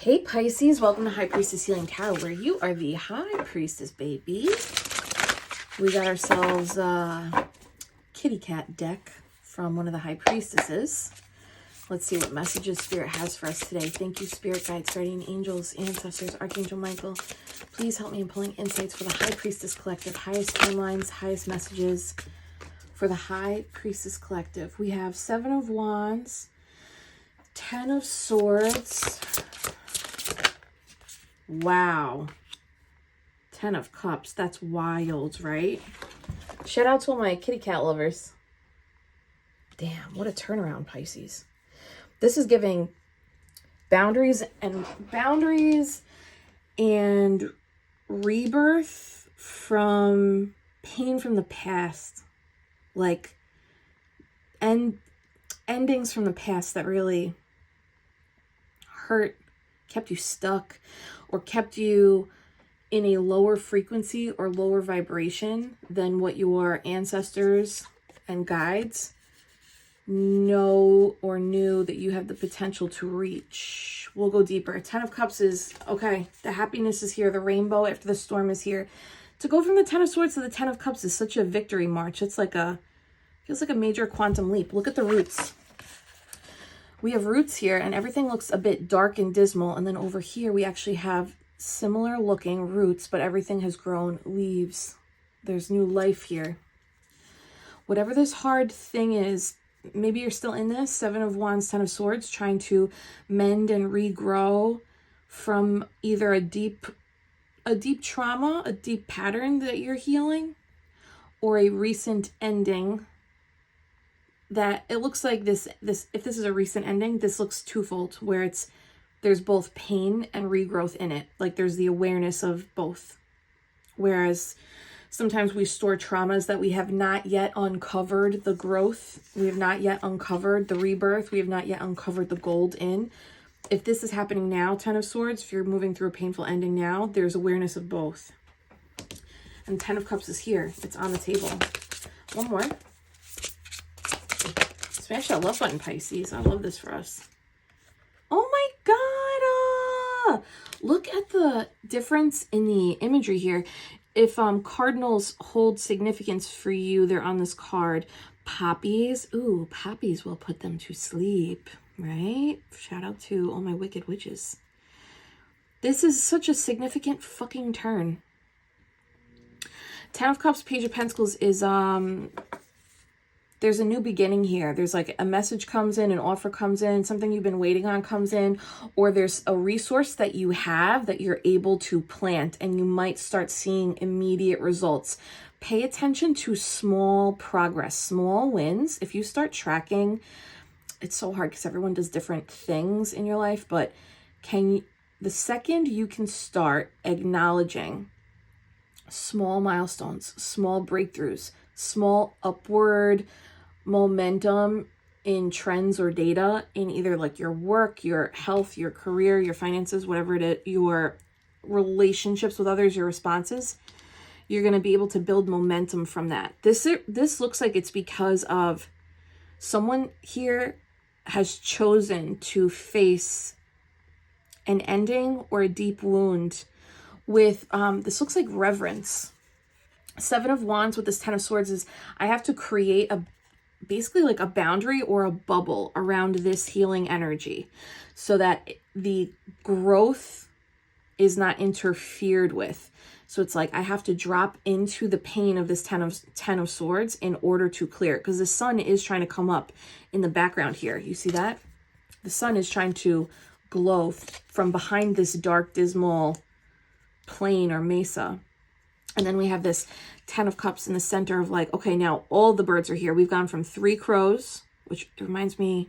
Hey Pisces, welcome to High Priestess Healing Tarot, where you are the High Priestess, baby. We got ourselves a kitty cat deck from one of the High Priestesses. Let's see what messages Spirit has for us today. Thank you, Spirit Guides, Guardian Angels, Ancestors, Archangel Michael. Please help me in pulling insights for the High Priestess Collective, highest timelines, highest messages for the High Priestess Collective. We have 7 of Wands, 10 of Swords. Wow. 10 of Cups. That's wild, right? Shout out to all my kitty cat lovers. Damn, what a turnaround, Pisces. This is giving boundaries and rebirth from pain from the past. Like endings from the past that really hurt, kept you stuck, or kept you in a lower frequency or lower vibration than what your ancestors and guides know or knew that you have the potential to reach. We'll go deeper. 10 of Cups is, okay, the happiness is here. The rainbow after the storm is here. To go from the 10 of Swords to the 10 of Cups is such a victory march. It's like feels like a major quantum leap. Look at the roots. We have roots here and everything looks a bit dark and dismal. And then over here, we actually have similar looking roots, but everything has grown leaves. There's new life here. Whatever this hard thing is, maybe you're still in this 7 of Wands, 10 of Swords, trying to mend and regrow from either a deep trauma, a deep pattern that you're healing, or a recent ending. That it looks like this if this is a recent ending, this looks twofold, where there's both pain and regrowth in it. Like there's the awareness of both. Whereas sometimes we store traumas that we have not yet uncovered the growth. We have not yet uncovered the rebirth. We have not yet uncovered the gold in. If this is happening now, 10 of Swords, if you're moving through a painful ending now, there's awareness of both. And 10 of Cups is here. It's on the table. One more. Smash that love button, Pisces. I love this for us. Oh my God. Look at the difference in the imagery here. If cardinals hold significance for you, they're on this card. Poppies. Ooh, poppies will put them to sleep, right? Shout out to all my wicked witches. This is such a significant fucking turn. 10 of Cups, Page of Pentacles is there's a new beginning here. There's like a message comes in, an offer comes in, something you've been waiting on comes in, or there's a resource that you have that you're able to plant and you might start seeing immediate results. Pay attention to small progress, small wins. If you start tracking, it's so hard because everyone does different things in your life, but the second you can start acknowledging small milestones, small breakthroughs, small upward momentum in trends or data in either like your work, your health, your career, your finances, whatever it is, your relationships with others, your responses, you're going to be able to build momentum from that. This looks like it's because of someone here has chosen to face an ending or a deep wound with, this looks like reverence. 7 of Wands with this 10 of Swords is I have to create basically like a boundary or a bubble around this healing energy so that the growth is not interfered with. So it's like I have to drop into the pain of this 10 of Swords in order to clear it, because the sun is trying to come up in the background here. You see that? The sun is trying to glow from behind this dark, dismal plain or mesa. And then we have this 10 of Cups in the center of like, okay, now all the birds are here. We've gone from 3 crows, which reminds me,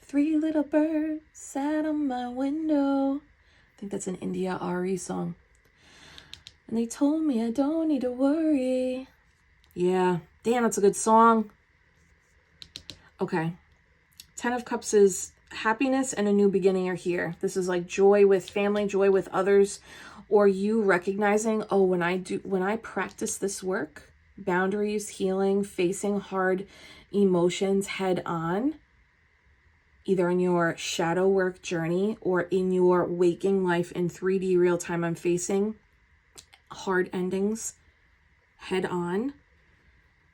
3 little birds sat on my window. I think that's an India RE song. And they told me I don't need to worry. Yeah, damn, that's a good song. Okay. 10 of Cups is happiness and a new beginning are here. This is like joy with family, joy with others, or you recognizing, oh, when I practice this work, boundaries, healing, facing hard emotions head on, either in your shadow work journey or in your waking life in 3D real time. I'm facing hard endings head on.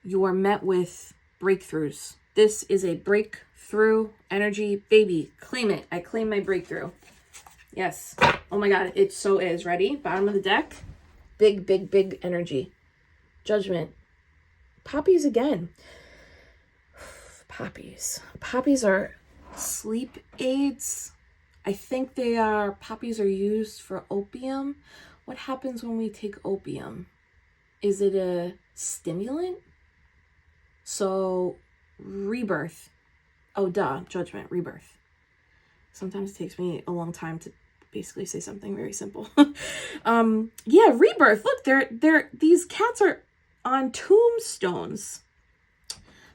You are met with breakthroughs. This is a breakthrough energy, baby. Claim it. I claim my breakthrough. Yes. Oh my God, it so is. Ready? Bottom of the deck. Big, big, big energy. Judgment. Poppies again. Poppies. Poppies are sleep aids. I think they are, poppies are used for opium. What happens when we take opium? Is it a stimulant? So, rebirth. Oh, duh. Judgment. Rebirth. Sometimes it takes me a long time to basically say something very simple. Yeah, rebirth. Look, these cats are on tombstones.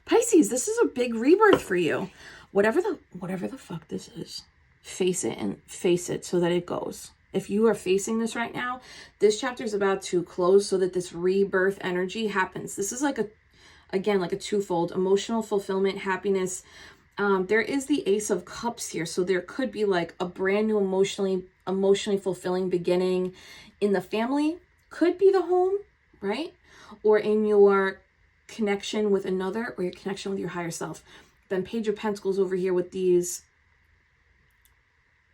Pisces, this is a big rebirth for you. Whatever the fuck this is, face it and face it so that it goes. If you are facing this right now, this chapter is about to close so that this rebirth energy happens. This is like again, like a twofold: emotional fulfillment, happiness. There is the Ace of Cups here. So there could be like a brand new emotionally fulfilling beginning in the family. Could be the home, right? Or in your connection with another, or your connection with your higher self. Then Page of Pentacles over here with these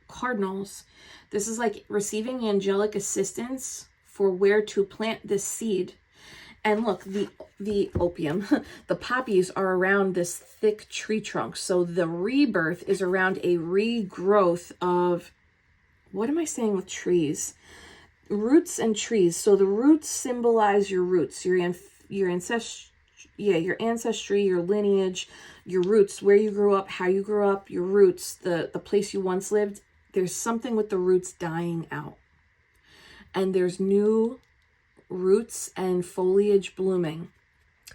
cardinals. This is like receiving angelic assistance for where to plant this seed. And look, the opium, the poppies are around this thick tree trunk. So the rebirth is around a regrowth of, what am I saying with trees? Roots and trees. So the roots symbolize your roots, your ancestry, your lineage, your roots, where you grew up, how you grew up, your roots, the place you once lived. There's something with the roots dying out. And there's new roots and foliage blooming.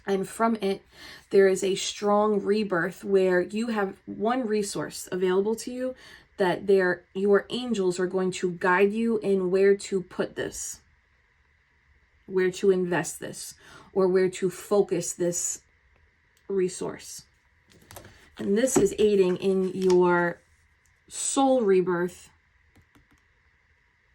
And from it, there is a strong rebirth where you have one resource available to you that your angels are going to guide you in where to put this, where to invest this, or where to focus this resource. And this is aiding in your soul rebirth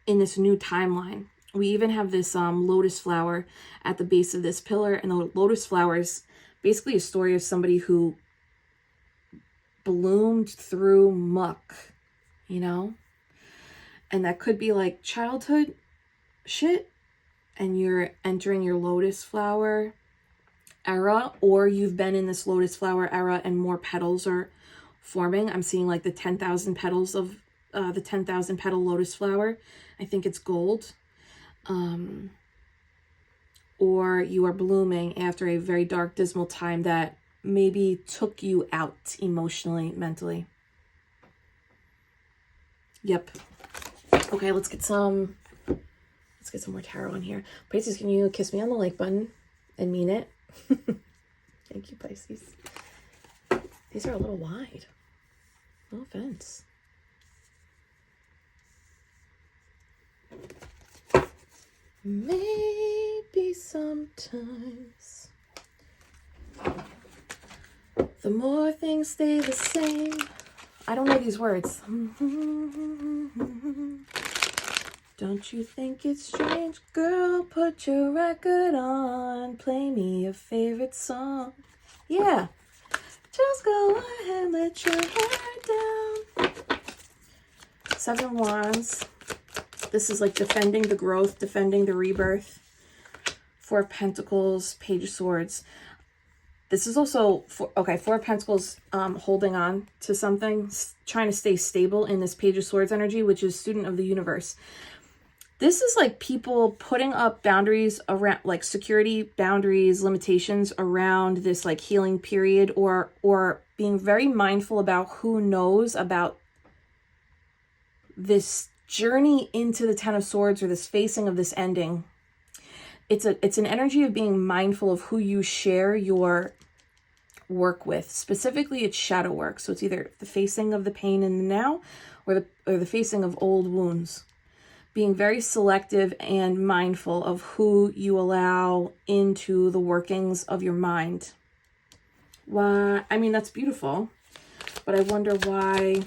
in this new timeline. We even have this lotus flower at the base of this pillar. And the lotus flower is basically a story of somebody who bloomed through muck, you know? And that could be like childhood shit. And you're entering your lotus flower era. Or you've been in this lotus flower era and more petals are forming. I'm seeing like the 10,000 petals of the 10,000 petal lotus flower. I think it's gold. Or you are blooming after a very dark, dismal time that maybe took you out emotionally, mentally. Yep. Okay, let's get some more tarot in here. Pisces, can you kiss me on the like button and mean it? Thank you, Pisces. These are a little wide. No offense. Maybe sometimes the more things stay the same. I don't know these words. Don't you think it's strange, girl? Put your record on. Play me your favorite song. Yeah. Just go ahead, let your hair down. 7 Wands. This is like defending the growth, defending the rebirth. 4 of Pentacles, Page of Swords. This is also, 4 of Pentacles, holding on to something, trying to stay stable in this Page of Swords energy, which is student of the universe. This is like people putting up boundaries around, like security boundaries, limitations around this like healing period, or being very mindful about who knows about this journey into the 10 of Swords, or this facing of this ending. It's an energy of being mindful of who you share your work with. Specifically, it's shadow work. So it's either the facing of the pain in the now, or the facing of old wounds. Being very selective and mindful of who you allow into the workings of your mind. Why? I mean, that's beautiful. but I wonder why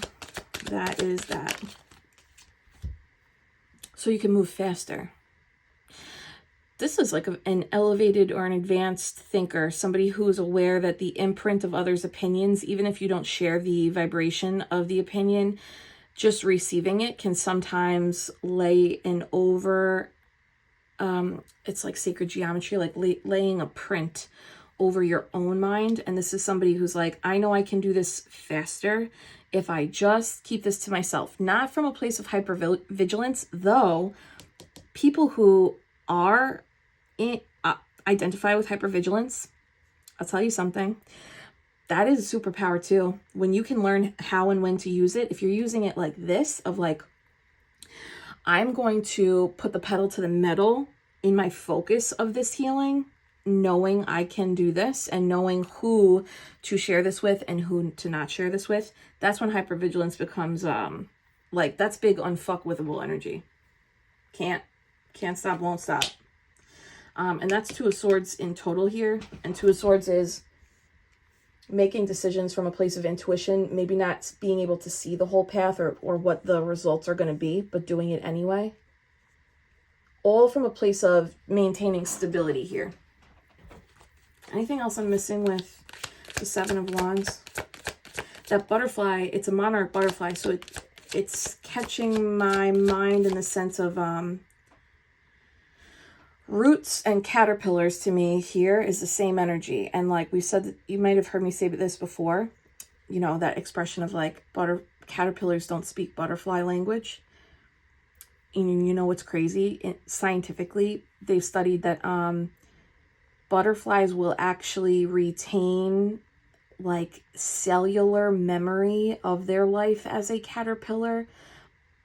that is that. So you can move faster. This is like an elevated or an advanced thinker, somebody who is aware that the imprint of others' opinions, even if you don't share the vibration of the opinion, just receiving it can sometimes lay an over, it's like sacred geometry, like laying a print over your own mind. And this is somebody who's like, I know I can do this faster if I just keep this to myself. Not from a place of hypervigilance, though people who are identify with hypervigilance, I'll tell you something, that is a superpower too. When you can learn how and when to use it, if you're using it like this, of like, I'm going to put the pedal to the metal in my focus of this healing, knowing I can do this and knowing who to share this with and who to not share this with, that's when hypervigilance becomes like, that's big unfuckwithable energy. Can't stop, won't stop. And that's Two of Swords in total here. And Two of Swords is making decisions from a place of intuition, maybe not being able to see the whole path or what the results are going to be, but doing it anyway. All from a place of maintaining stability here. Anything else I'm missing with the Seven of Wands? That butterfly, it's a monarch butterfly, so it's catching my mind in the sense of roots and caterpillars. To me here is the same energy. And like we said, you might have heard me say this before, you know, that expression of like caterpillars don't speak butterfly language. And you know what's crazy? Scientifically, they've studied that butterflies will actually retain like cellular memory of their life as a caterpillar.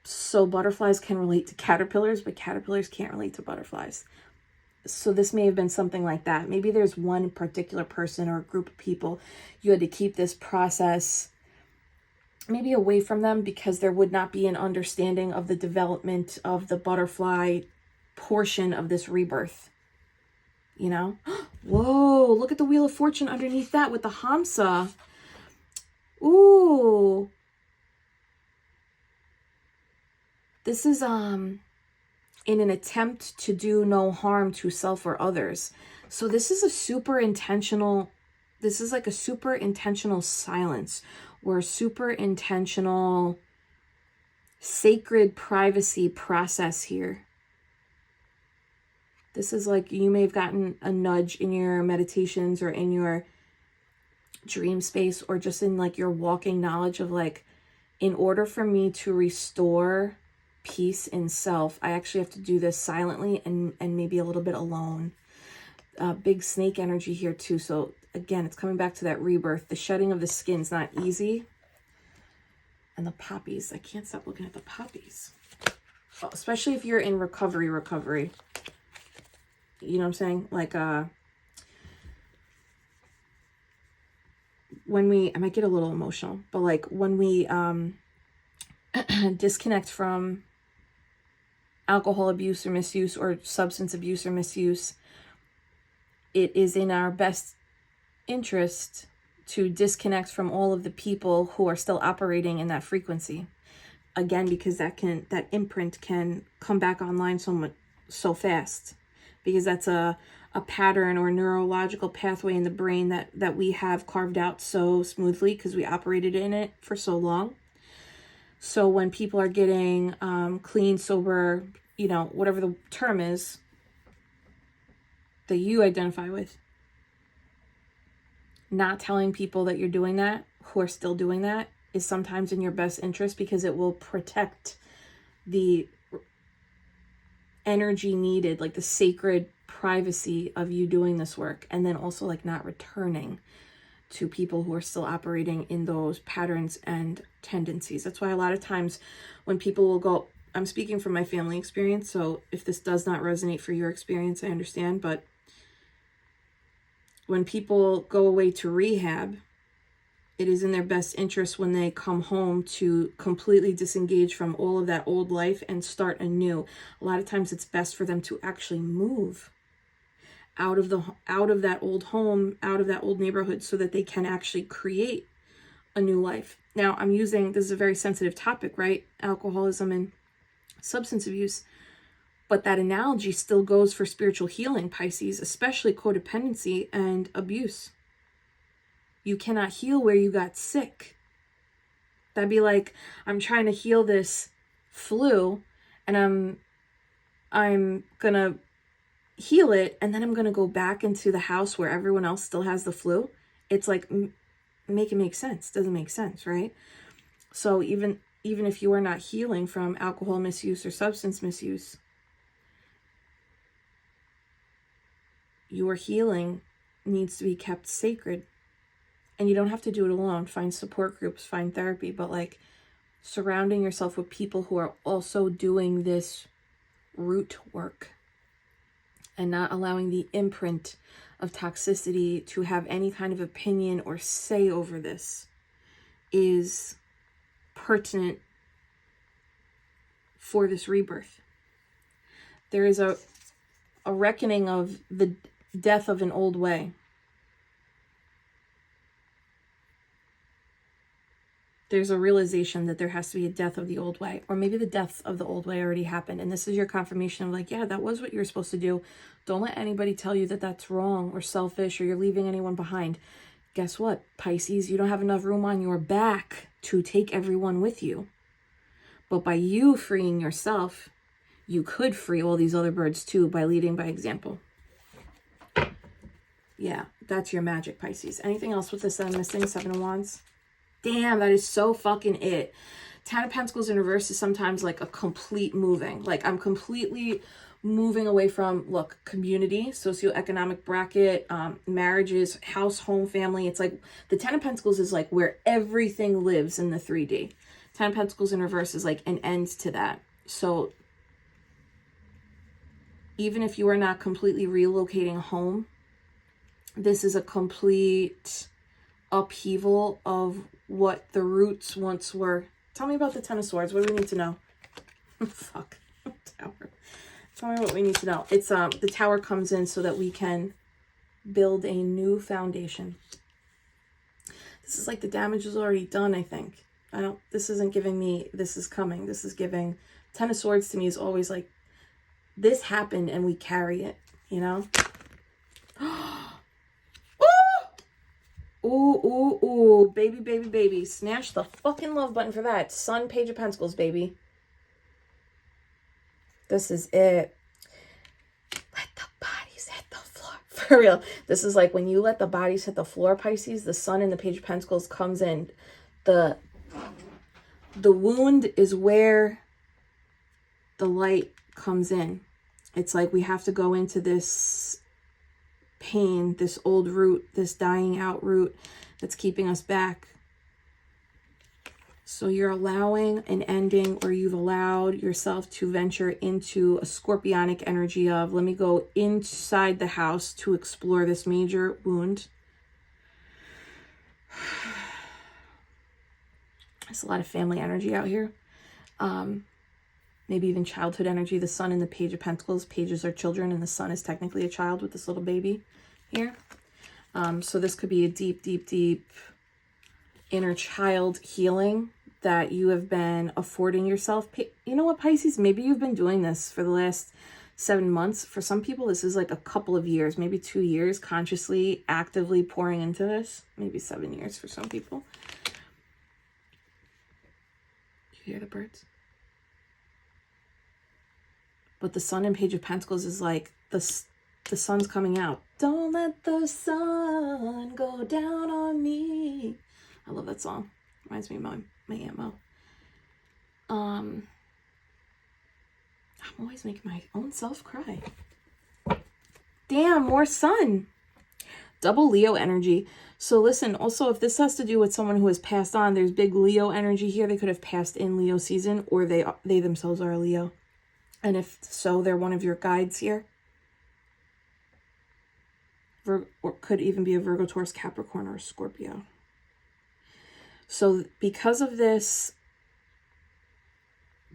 So butterflies can relate to caterpillars, but caterpillars can't relate to butterflies. So this may have been something like that. Maybe there's one particular person or a group of people you had to keep this process maybe away from them because there would not be an understanding of the development of the butterfly portion of this rebirth. You know? Whoa, look at the Wheel of Fortune underneath that with the Hamsa. Ooh. This is in an attempt to do no harm to self or others. So this is a super intentional, this is like a super intentional silence or a super intentional sacred privacy process here. This is like you may have gotten a nudge in your meditations or in your dream space or just in like your walking knowledge of like, in order for me to restore peace in self, I actually have to do this silently and maybe a little bit alone. Big snake energy here too. So again, it's coming back to that rebirth. The shedding of the skin's not easy. And the poppies, I can't stop looking at the poppies. Oh, especially if you're in recovery. You know what I'm saying? Like when we, I might get a little emotional, but like when we disconnect from alcohol abuse or misuse or substance abuse or misuse, it is in our best interest to disconnect from all of the people who are still operating in that frequency. Again, because that imprint can come back online so fast, because that's a pattern or neurological pathway in the brain that we have carved out so smoothly because we operated in it for so long. So when people are getting clean, sober, you know, whatever the term is that you identify with, not telling people that you're doing that, who are still doing that, is sometimes in your best interest because it will protect the energy needed, like the sacred privacy of you doing this work, and then also like not returning to people who are still operating in those patterns and tendencies. That's why a lot of times when people will go, I'm speaking from my family experience, so if this does not resonate for your experience, I understand, but when people go away to rehab, it is in their best interest when they come home to completely disengage from all of that old life and start anew. A lot of times it's best for them to actually move out of that old home, out of that old neighborhood, so that they can actually create a new life. Now, I'm using, this is a very sensitive topic, right? Alcoholism and substance abuse. But that analogy still goes for spiritual healing, Pisces, especially codependency and abuse. You cannot heal where you got sick. That'd be like, I'm trying to heal this flu and I'm gonna heal it, and then I'm gonna go back into the house where everyone else still has the flu. It's like, make it make sense. Doesn't make sense, right? So even if you are not healing from alcohol misuse or substance misuse, your healing needs to be kept sacred. And you don't have to do it alone. Find support groups, find therapy, but like surrounding yourself with people who are also doing this root work and not allowing the imprint of toxicity to have any kind of opinion or say over this is pertinent for this rebirth. There is a reckoning of the death of an old way. There's a realization that there has to be a death of the old way, or maybe the death of the old way already happened. And this is your confirmation of like, yeah, that was what you're supposed to do. Don't let anybody tell you that that's wrong or selfish or you're leaving anyone behind. Guess what, Pisces? You don't have enough room on your back to take everyone with you. But by you freeing yourself, you could free all these other birds too by leading by example. Yeah, that's your magic, Pisces. Anything else with this that I'm missing? Seven of Wands. Damn, that is so fucking it. Ten of Pentacles in reverse is sometimes like a complete moving. Like I'm completely moving away from, look, community, socioeconomic bracket, marriages, house, home, family. It's like the Ten of Pentacles is like where everything lives in the 3D. Ten of Pentacles in reverse is like an end to that. So even if you are not completely relocating home, this is a complete upheaval of what the roots once were. Tell me about the Ten of Swords. What do we need to know? Fuck. Tower. Tell me what we need to know. It's the Tower comes in so that we can build a new foundation. This is like the damage is already done, I think. This isn't giving me, this is coming. This is giving, Ten of Swords to me is always like, this happened and we carry it, you know? Ooh, ooh, ooh, baby, baby, baby. Smash the fucking love button for that. Sun, Page of Pentacles, baby. This is it. Let the bodies hit the floor. For real. This is like when you let the bodies hit the floor, Pisces, the Sun and the Page of Pentacles comes in. The wound is where the light comes in. It's like we have to go into this pain, this old root, this dying out root that's keeping us back. So you're allowing an ending, or you've allowed yourself to venture into a scorpionic energy of, let me go inside the house to explore this major wound. There's a lot of family energy out here. Maybe even childhood energy. The Sun and the Page of Pentacles. Pages are children, and the Sun is technically a child with this little baby here. So this could be a deep, deep, deep inner child healing that you have been affording yourself. You know what, Pisces? Maybe you've been doing this for the last 7 months. For some people, this is like a couple of years, maybe 2 years, consciously, actively pouring into this. Maybe 7 years for some people. You hear the birds? But the Sun and Page of Pentacles is like the sun's coming out. Don't let the sun go down on me. I love that song. Reminds me of my Aunt Mo. I'm always making my own self cry. Damn, more Sun. Double Leo energy. So listen, also if this has to do with someone who has passed on, there's big Leo energy here. They could have passed in Leo season, or they themselves are a Leo. And if so, they're one of your guides here. Or could even be a Virgo, Taurus, Capricorn, or a Scorpio. So because of this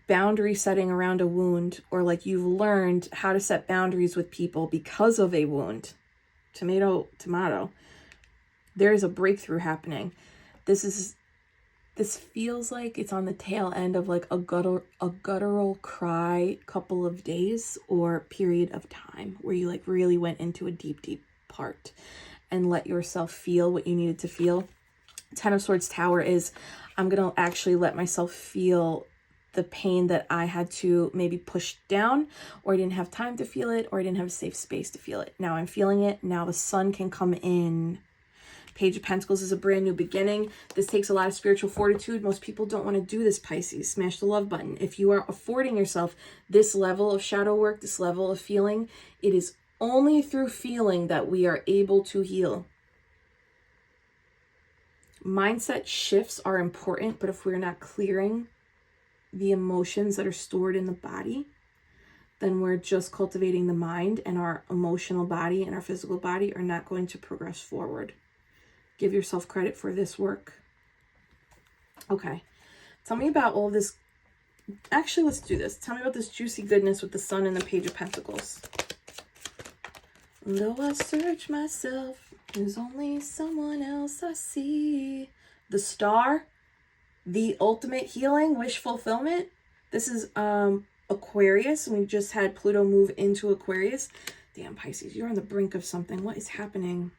boundary setting around a wound, or like you've learned how to set boundaries with people because of a wound, tomato, tomato, there is a breakthrough happening. This is This feels like it's on the tail end of like a guttural cry couple of days or period of time where you like really went into a deep, deep part and let yourself feel what you needed to feel. Ten of Swords Tower is, I'm going to actually let myself feel the pain that I had to maybe push down, or I didn't have time to feel it, or I didn't have a safe space to feel it. Now I'm feeling it. Now the sun can come in. Page of Pentacles is a brand new beginning. This takes a lot of spiritual fortitude. Most people don't want to do this, Pisces. Smash the love button. If you are affording yourself this level of shadow work, this level of feeling, it is only through feeling that we are able to heal. Mindset shifts are important, but if we're not clearing the emotions that are stored in the body, then we're just cultivating the mind, and our emotional body and our physical body are not going to progress forward. Give yourself credit for this work. Okay. Tell me about all this. Actually, let's do this. Tell me about this juicy goodness with the Sun and the Page of Pentacles. Though I search myself, there's only someone else I see. The Star, the ultimate healing, wish fulfillment. This is Aquarius, and we just had Pluto move into Aquarius. Damn, Pisces, you're on the brink of something. What is happening?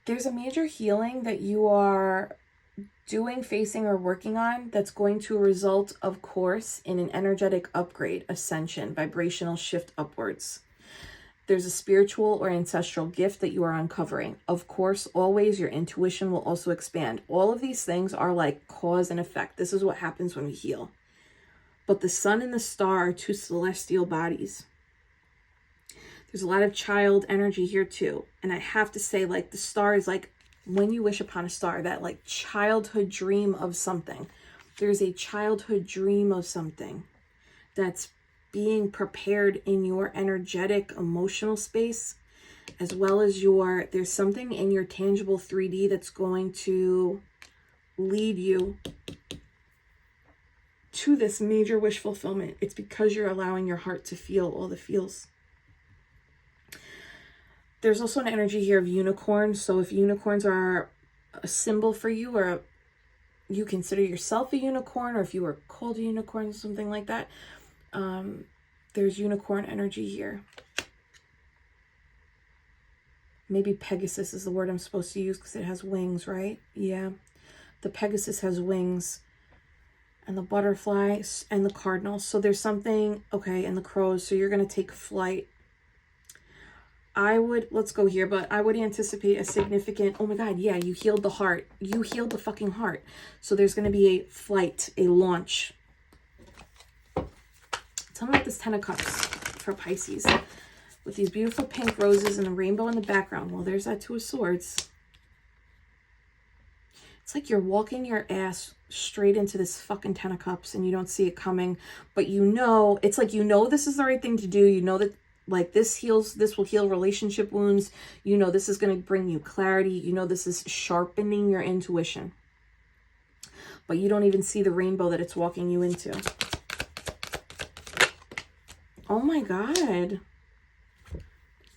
There's a major healing that you are doing, facing, or working on that's going to result, of course, in an energetic upgrade, ascension, vibrational shift upwards. There's a spiritual or ancestral gift that you are uncovering. Of course, always your intuition will also expand. All of these things are like cause and effect. This is what happens when we heal. But the Sun and the Star are two celestial bodies. There's a lot of child energy here too. And I have to say, like, the Star is like when you wish upon a star, that like childhood dream of something. There's a childhood dream of something that's being prepared in your energetic, emotional space, as well as there's something in your tangible 3D that's going to lead you to this major wish fulfillment. It's because you're allowing your heart to feel all the feels. There's also an energy here of unicorns. So if unicorns are a symbol for you, or you consider yourself a unicorn, or if you were called a unicorn, something like that, there's unicorn energy here. Maybe Pegasus is the word I'm supposed to use because it has wings, right? Yeah. The Pegasus has wings. And the butterfly and the cardinal. So there's something, okay, and the crows. So you're going to take flight. Let's go here, but I would anticipate a significant, oh my God, yeah, you healed the heart. You healed the fucking heart. So there's going to be a flight, a launch. Tell me about this 10 of Cups for Pisces. With these beautiful pink roses and the rainbow in the background. Well, there's that 2 of Swords. It's like you're walking your ass straight into this fucking 10 of Cups and you don't see it coming. But you know, it's like, you know this is the right thing to do. You know that like this will heal relationship wounds. You know this is going to bring you clarity. You know this is sharpening your intuition. But you don't even see the rainbow that it's walking you into. Oh my God.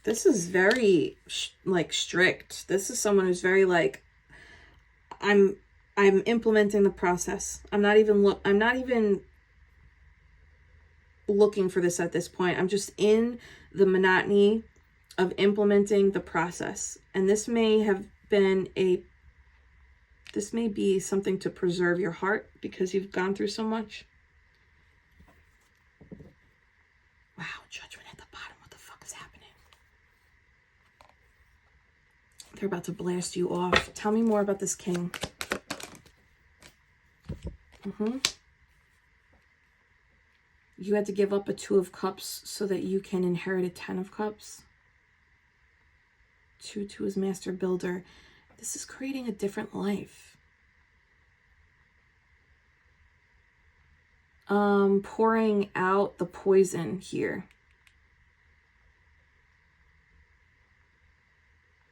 This is very like strict. This is someone who's very like, I'm implementing the process. I'm not even looking for this at this point. I'm just in the monotony of implementing the process. And this may be something to preserve your heart because you've gone through so much. Wow, Judgment at the bottom. What the fuck is happening? They're about to blast you off. Tell me more about this king. You had to give up a 2 of Cups so that you can inherit a 10 of Cups. 2 is Master Builder. This is creating a different life. Pouring out the poison here.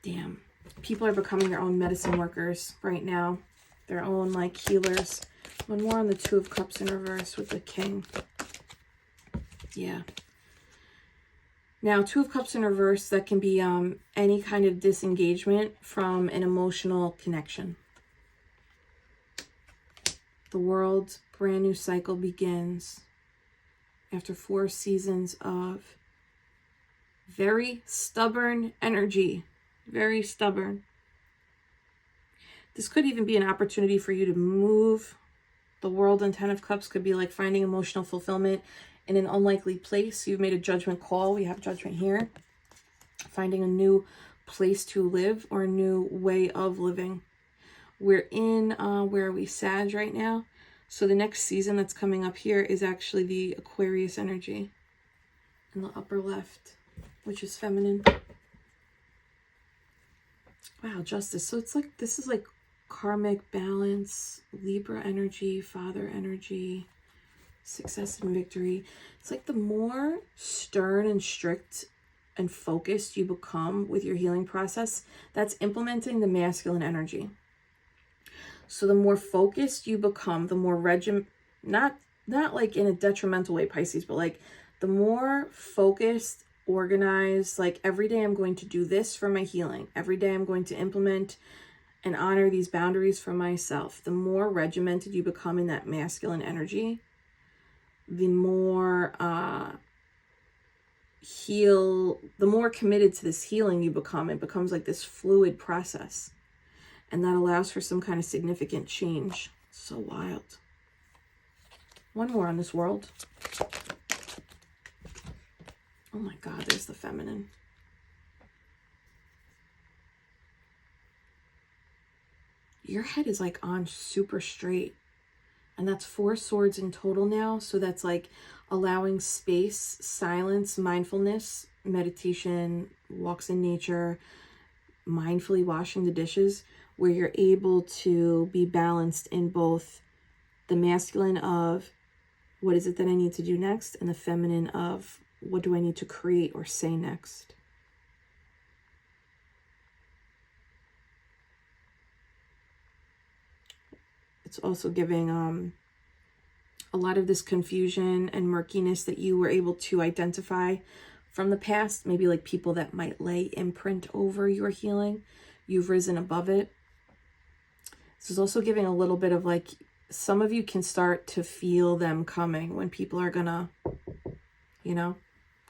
Damn. People are becoming their own medicine workers right now. Their own like healers. One more on the 2 of Cups in reverse with the King. Yeah. Now, 2 of Cups in reverse, that can be any kind of disengagement from an emotional connection. the world's brand new cycle begins after 4 seasons of very stubborn energy. Very stubborn. This could even be an opportunity for you to move. The world and 10 of Cups could be like finding emotional fulfillment in an unlikely place. You've made a judgment call. We have judgment here. Finding a new place to live or a new way of living. We're in, where are we? Sag right now. So the next season that's coming up here is actually the Aquarius energy in the upper left, which is feminine. Wow, Justice. So it's like, this is like karmic balance, Libra energy, Father energy, success and victory. It's like the more stern and strict and focused you become with your healing process, that's implementing the masculine energy. So the more focused you become, the more not like in a detrimental way, Pisces, but like the more focused, organized, like every day I'm going to do this for my healing. Every day I'm going to implement and honor these boundaries for myself. The more regimented you become in that masculine energy, the more the more committed to this healing you become. It becomes like this fluid process. And that allows for some kind of significant change. So wild. One more on this world. Oh my God, there's the feminine. Your head is like on super straight. And that's 4 swords in total now. So that's like allowing space, silence, mindfulness, meditation, walks in nature, mindfully washing the dishes, where you're able to be balanced in both the masculine of what is it that I need to do next and the feminine of what do I need to create or say next. It's also giving a lot of this confusion and murkiness that you were able to identify from the past, maybe like people that might lay imprint over your healing. You've risen above it. This is also giving a little bit of like, some of you can start to feel them coming when people are gonna, you know,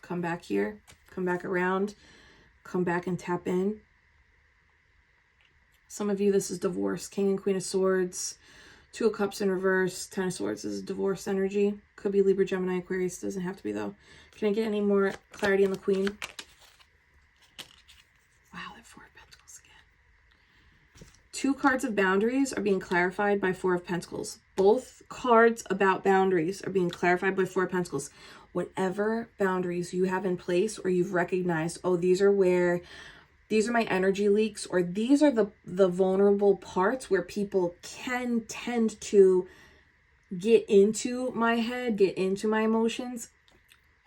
come back here, come back around, come back and tap in. Some of you, this is divorce, King and Queen of Swords, 2 of Cups in reverse, 10 of Swords is divorce energy. Could be Libra, Gemini, Aquarius, doesn't have to be though. Can I get any more clarity on the Queen? Wow, that 4 of Pentacles again. 2 cards of boundaries are being clarified by 4 of Pentacles. Both cards about boundaries are being clarified by 4 of Pentacles. Whatever boundaries you have in place or you've recognized, oh, these are my energy leaks, or these are the vulnerable parts where people can tend to get into my head, get into my emotions.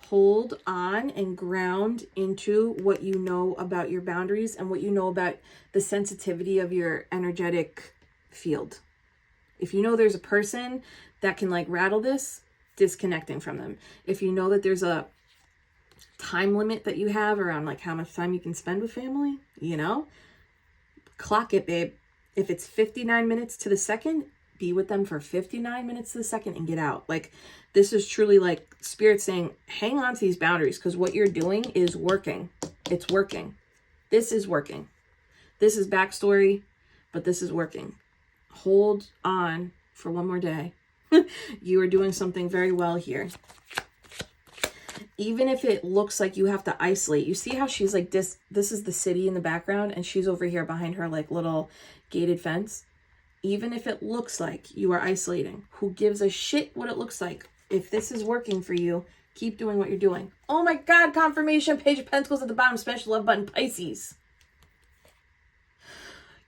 Hold on and ground into what you know about your boundaries and what you know about the sensitivity of your energetic field. If you know there's a person that can like rattle this, disconnecting from them. If you know that there's a time limit that you have around like how much time you can spend with family, you know, clock it, babe. If it's 59 minutes to the second, be with them for 59 minutes to the second and get out. Like, this is truly like Spirit saying, hang on to these boundaries because what you're doing is working. It's working. This is working. This is backstory, but this is working. Hold on for one more day. You are doing something very well here. Even if it looks like you have to isolate, you see how she's like this is the city in the background and she's over here behind her like little gated fence. Even if it looks like you are isolating, who gives a shit what it looks like? If this is working for you, keep doing what you're doing. Oh my God, confirmation, Page of Pentacles at the bottom, special love button, Pisces.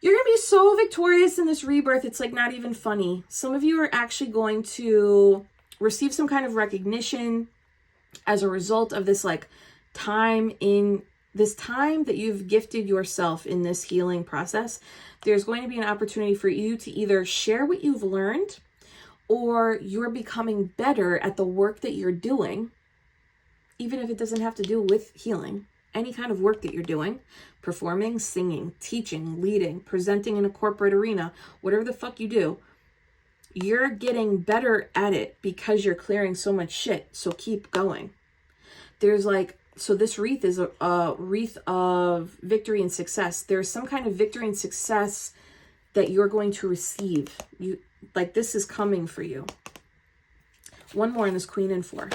You're going to be so victorious in this rebirth. It's like not even funny. Some of you are actually going to receive some kind of recognition as a result of this like time that you've gifted yourself in this healing process. There's going to be an opportunity for you to either share what you've learned or you're becoming better at the work that you're doing, even if it doesn't have to do with healing. Any kind of work that you're doing, performing, singing, teaching, leading, presenting in a corporate arena, whatever the fuck you do, You're getting better at it because you're clearing so much shit. So keep going. There's like, so this wreath is a wreath of victory and success. There's some kind of victory and success that you're going to receive. Like this is coming for you. One more in this Queen and 4.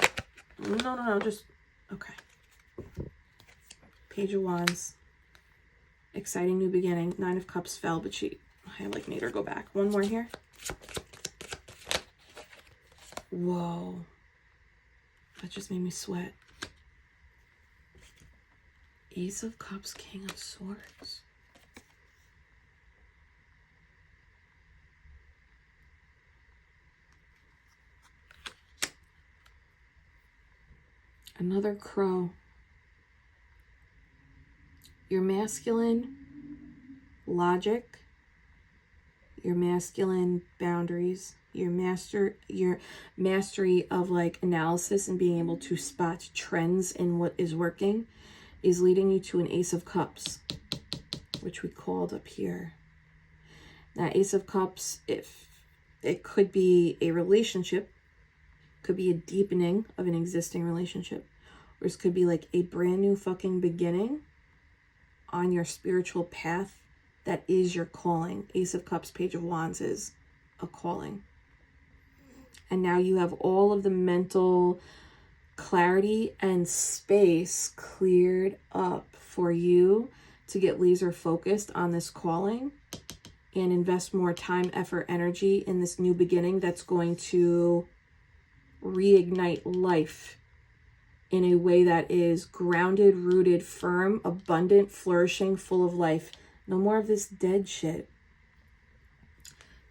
No, just, okay. Page of Wands. Exciting new beginning. 9 of Cups fell, but I like made her go back. One more here. Whoa. That just made me sweat. Ace of Cups, King of Swords. Another crow. Your masculine logic, your masculine boundaries, your mastery of like analysis and being able to spot trends in what is working is leading you to an Ace of Cups, which we called up here. Now, Ace of Cups, if it could be a relationship, could be a deepening of an existing relationship, or this could be like a brand new fucking beginning on your spiritual path that is your calling. Ace of Cups, Page of Wands is a calling. And now you have all of the mental clarity and space cleared up for you to get laser focused on this calling and invest more time, effort, energy in this new beginning that's going to reignite life in a way that is grounded, rooted, firm, abundant, flourishing, full of life. No more of this dead shit.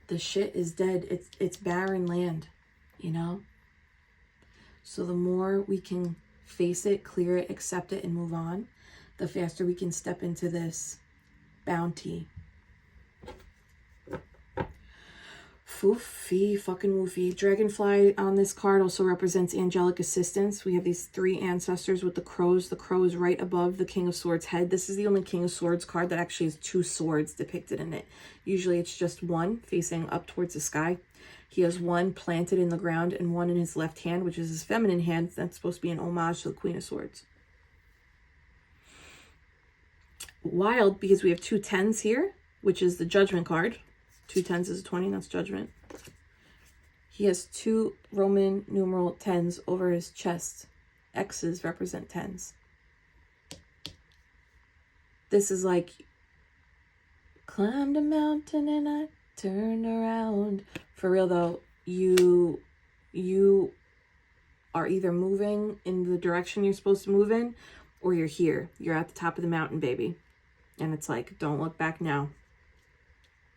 The shit is dead. It's barren land, you know? So the more we can face it, clear it, accept it, and move on, the faster we can step into this bounty. Foofy, fucking woofy. Dragonfly on this card also represents angelic assistance. We have these 3 ancestors with the crows. The crow is right above the King of Swords head. This is the only King of Swords card that actually has 2 swords depicted in it. Usually it's just one facing up towards the sky. He has one planted in the ground and one in his left hand, which is his feminine hand. That's supposed to be an homage to the Queen of Swords. Wild, because we have 2 10s here, which is the Judgment card. 2 10s is a 20, that's Judgment. He has 2 Roman numeral 10s over his chest. X's represent 10s. This is like, climbed a mountain and I turned around. For real though, you are either moving in the direction you're supposed to move in, or you're here. You're at the top of the mountain, baby. And it's like, don't look back now.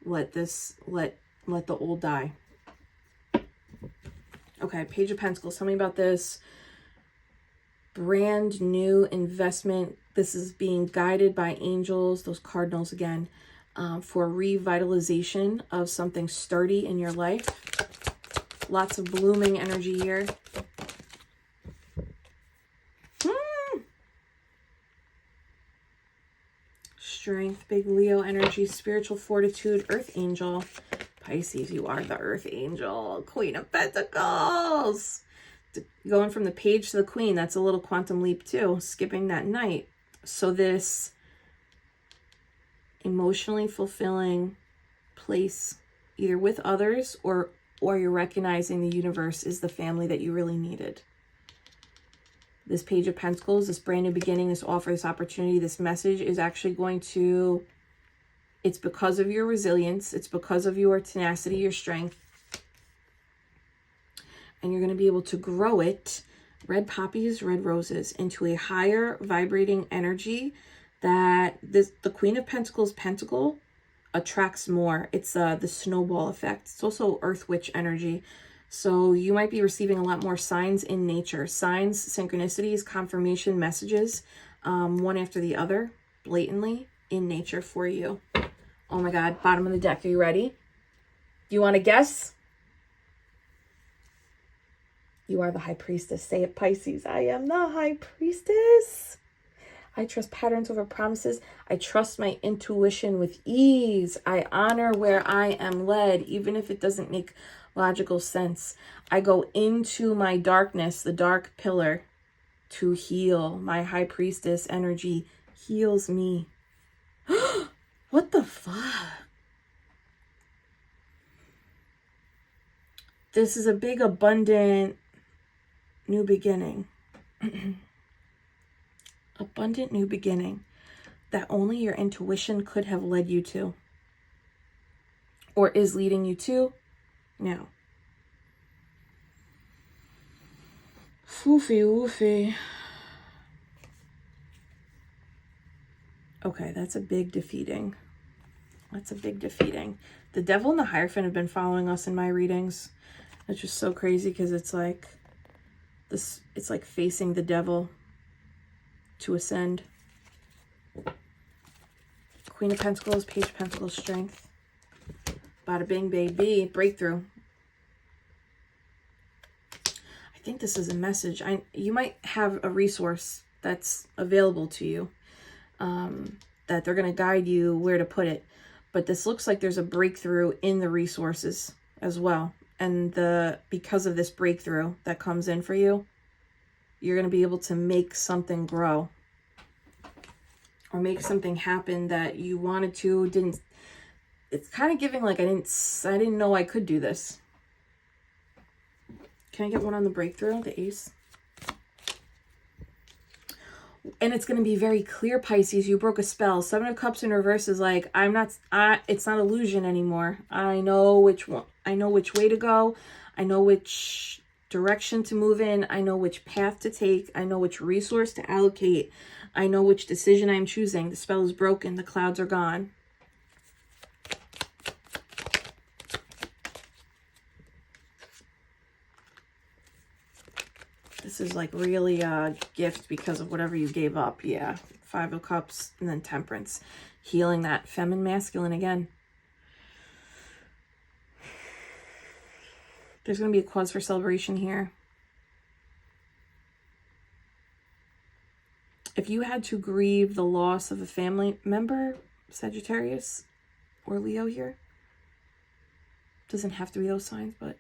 Let the old die. Okay, Page of Pentacles. Tell me about this brand new investment. This is being guided by angels, those cardinals again, for revitalization of something sturdy in your life. Lots of blooming energy here. Strength, big Leo energy, spiritual fortitude, Earth Angel. Pisces, you are the Earth Angel. Queen of Pentacles. Going from the page to the Queen, that's a little quantum leap too. Skipping that night. So this emotionally fulfilling place, either with others or you're recognizing the universe is the family that you really needed. This Page of Pentacles, this brand new beginning, this offer, this opportunity, this message is actually going to, it's because of your resilience, it's because of your tenacity, your strength, and you're going to be able to grow it, red poppies, red roses, into a higher vibrating energy that the Queen of Pentacles pentacle attracts more. It's the snowball effect. It's also Earth Witch energy. So you might be receiving a lot more signs in nature. Signs, synchronicities, confirmation messages, one after the other, blatantly in nature for you. Oh my God, bottom of the deck. Are you ready? Do you want to guess? You are the High Priestess. Say it, Pisces. I am the High Priestess. I trust patterns over promises. I trust my intuition with ease. I honor where I am led, even if it doesn't make logical sense. I go into my darkness, the dark pillar, to heal. My high priestess energy heals me. What the fuck? This is a big, abundant new beginning. Abundant new beginning that only your intuition could have led you to, or is leading you to now. Foofy woofy. Okay, that's a big defeating. That's a big defeating. The devil and the Hierophant have been following us in my readings. It's just so crazy because it's like this, it's like facing the devil to ascend. Queen of Pentacles, Page of Pentacles, Strength. Bada bing, baby, breakthrough. I think this is a message. You might have a resource that's available to you, that they're going to guide you where to put it. But this looks like there's a breakthrough in the resources as well. And because of this breakthrough that comes in for you, you're going to be able to make something grow. Or make something happen that you wanted to, didn't. It's kind of giving like I didn't know I could do this. Can I get one on the breakthrough, the ace? And it's going to be very clear, Pisces. You broke a spell. Seven of Cups in reverse is like, it's not illusion anymore. I know which way to go. I know which direction to move in. I know which path to take. I know which resource to allocate. I know which decision I'm choosing. The spell is broken. The clouds are gone. This is like really a gift because of whatever you gave up. Yeah. Five of Cups and then Temperance. Healing that feminine masculine again. There's going to be a cause for celebration here. If you had to grieve the loss of a family member, Sagittarius or Leo here, doesn't have to be those signs, but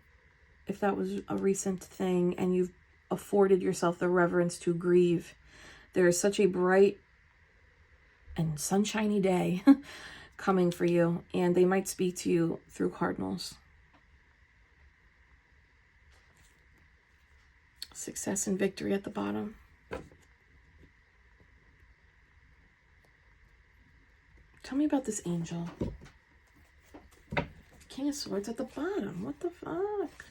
if that was a recent thing and you've afforded yourself the reverence to grieve, there is such a bright and sunshiny day coming for you, and they might speak to you through cardinals. Success and victory at the bottom. Tell me about this angel. King of Swords at the bottom. What the fuck?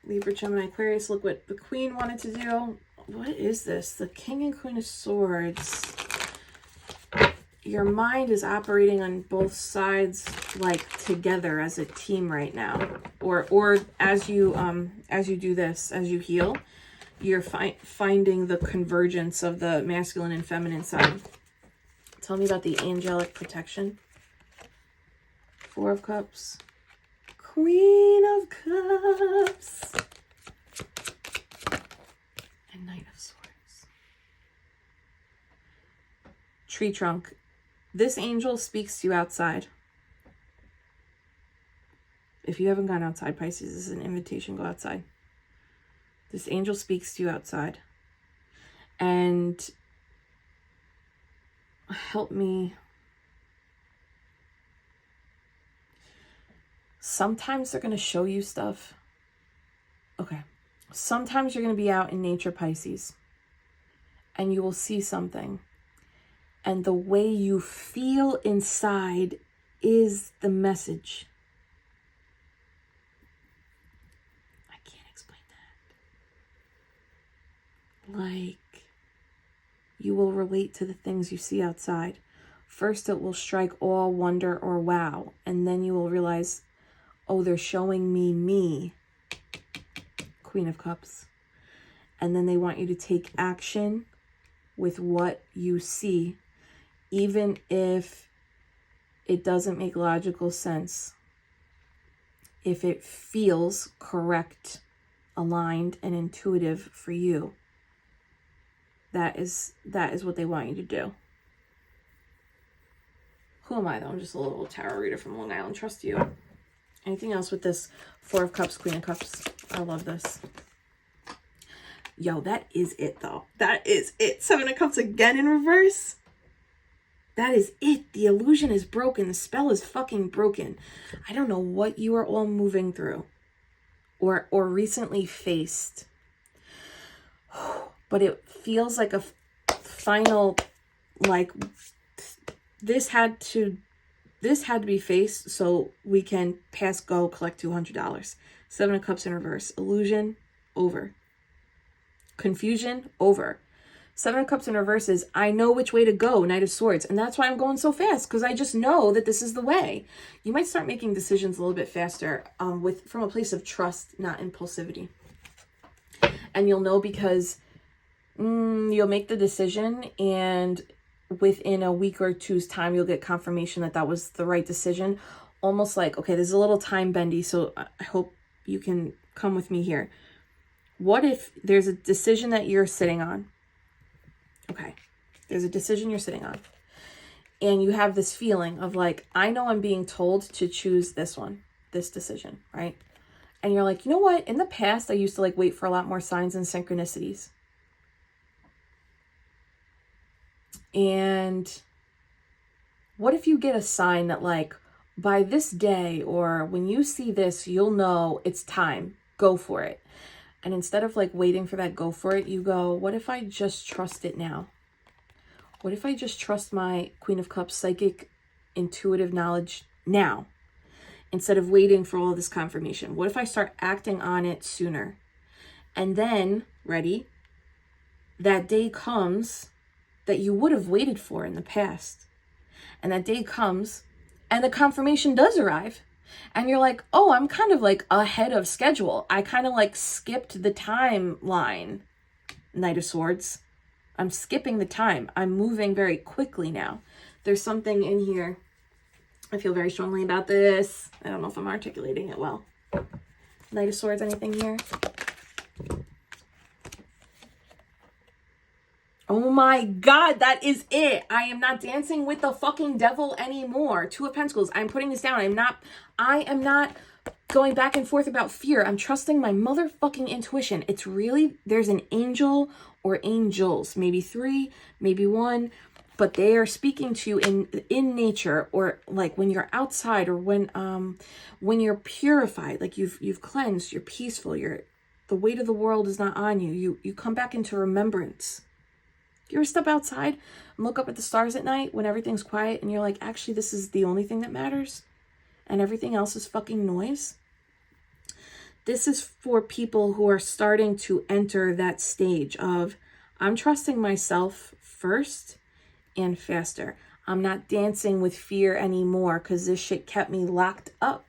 Libra, Gemini, Aquarius. Look what the Queen wanted to do. What is this? The King and Queen of Swords. Your mind is operating on both sides, like together as a team right now. Or as you do this, as you heal, you're finding the convergence of the masculine and feminine side. Tell me about the angelic protection. Four of Cups. Queen of Cups. And Knight of Swords. Tree trunk. This angel speaks to you outside. If you haven't gone outside, Pisces, this is an invitation. Go outside. This angel speaks to you outside. And help me. Sometimes they're going to show you stuff. Okay. Sometimes you're going to be out in nature, Pisces, and you will see something. And the way you feel inside is the message. I can't explain that. Like, you will relate to the things you see outside. First, it will strike awe, wonder, or wow. And then you will realize, oh, they're showing me. Queen of Cups. And then they want you to take action with what you see, even if it doesn't make logical sense. If it feels correct, aligned, and intuitive for you. That is what they want you to do. Who am I, though? I'm just a little tarot reader from Long Island. Trust you. Anything else with this Four of Cups, Queen of Cups? I love this. Yo, that is it though. That is it. Seven of Cups again in reverse. That is it. The illusion is broken. The spell is fucking broken. I don't know what you are all moving through or recently faced, but it feels like a final, like this had to be faced so we can pass go, collect $200. Seven of Cups in reverse. Illusion, over. Confusion, over. Seven of Cups in reverse is, I know which way to go, Knight of Swords. And that's why I'm going so fast, because I just know that this is the way. You might start making decisions a little bit faster from a place of trust, not impulsivity. And you'll know because you'll make the decision, and within a week or two's time, you'll get confirmation that that was the right decision. Almost like, okay, there's a little time bendy, so I hope you can come with me here. What if there's a decision that you're sitting on? Okay, there's a decision you're sitting on, and you have this feeling of like, I know I'm being told to choose this one, this decision, right? And you're like, you know what? In the past, I used to like wait for a lot more signs and synchronicities. And what if you get a sign that like, by this day, or when you see this, you'll know it's time, go for it. And instead of like waiting for that go for it, you go, what if I just trust it now? What if I just trust my Queen of Cups psychic intuitive knowledge now, instead of waiting for all of this confirmation? What if I start acting on it sooner? And then, ready, that day comes that you would have waited for in the past. And that day comes and the confirmation does arrive. And you're like, oh, I'm kind of like ahead of schedule. I kind of like skipped the timeline, Knight of Swords. I'm skipping the time. I'm moving very quickly now. There's something in here. I feel very strongly about this. I don't know if I'm articulating it well. Knight of Swords, anything here? Oh my God, that is it. I am not dancing with the fucking devil anymore. Two of Pentacles. I'm putting this down. I am not going back and forth about fear. I'm trusting my motherfucking intuition. It's really, there's an angel or angels, maybe three, maybe one, but they are speaking to you in nature, or like when you're outside, or when you're purified, like you've cleansed, you're peaceful, the weight of the world is not on you. You come back into remembrance. You ever step outside and look up at the stars at night when everything's quiet and you're like, actually, this is the only thing that matters and everything else is fucking noise? This is for people who are starting to enter that stage of, I'm trusting myself first and faster. I'm not dancing with fear anymore because this shit kept me locked up.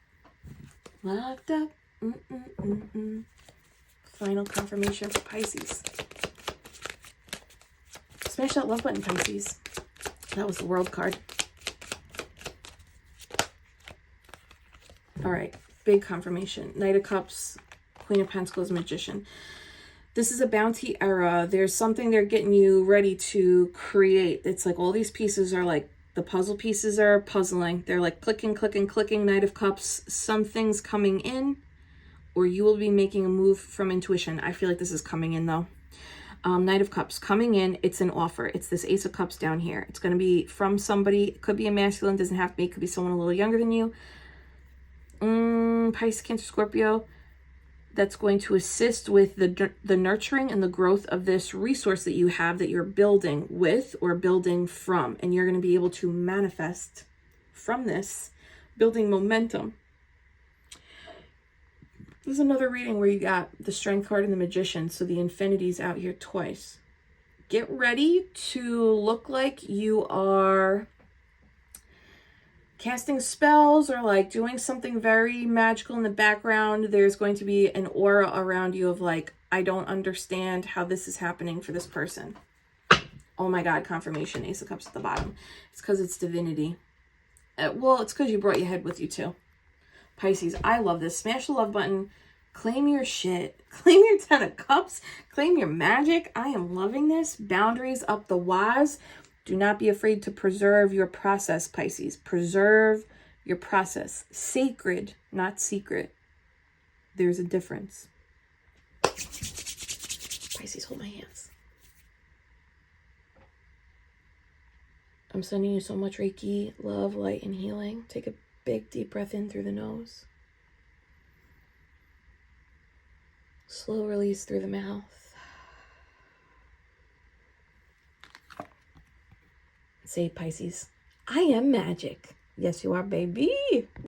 Locked up. Final confirmation for Pisces. Smash that love button, Pisces. That was the World card. All right, big confirmation. Knight of Cups, Queen of Pentacles, Magician. This is a bounty era. There's something they're getting you ready to create. It's like all these pieces are like, the puzzle pieces are puzzling. They're like clicking, clicking, clicking. Knight of Cups, something's coming in, or you will be making a move from intuition. I feel like this is coming in though. Knight of Cups coming in. It's an offer. It's this Ace of Cups down here. It's going to be from somebody. It could be a masculine. Doesn't have to be. It could be someone a little younger than you. Pisces, Cancer, Scorpio. That's going to assist with the nurturing and the growth of this resource that you have, that you're building with or building from. And you're going to be able to manifest from this, building momentum. This is another reading where you got the Strength card and the Magician. So the infinity's out here twice. Get ready to look like you are casting spells or like doing something very magical in the background. There's going to be an aura around you of like, I don't understand how this is happening for this person. Oh my God, confirmation. Ace of Cups at the bottom. It's because it's divinity. Well, it's because you brought your head with you too. Pisces, I love this. Smash the love button. Claim your shit. Claim your 10 of Cups. Claim your magic. I am loving this. Boundaries up the waz. Do not be afraid to preserve your process, Pisces. Preserve your process. Sacred, not secret. There's a difference. Pisces, hold my hands. I'm sending you so much Reiki, love, light, and healing. Take a big, deep breath in through the nose. Slow release through the mouth. Say, Pisces, I am magic. Yes, you are, baby.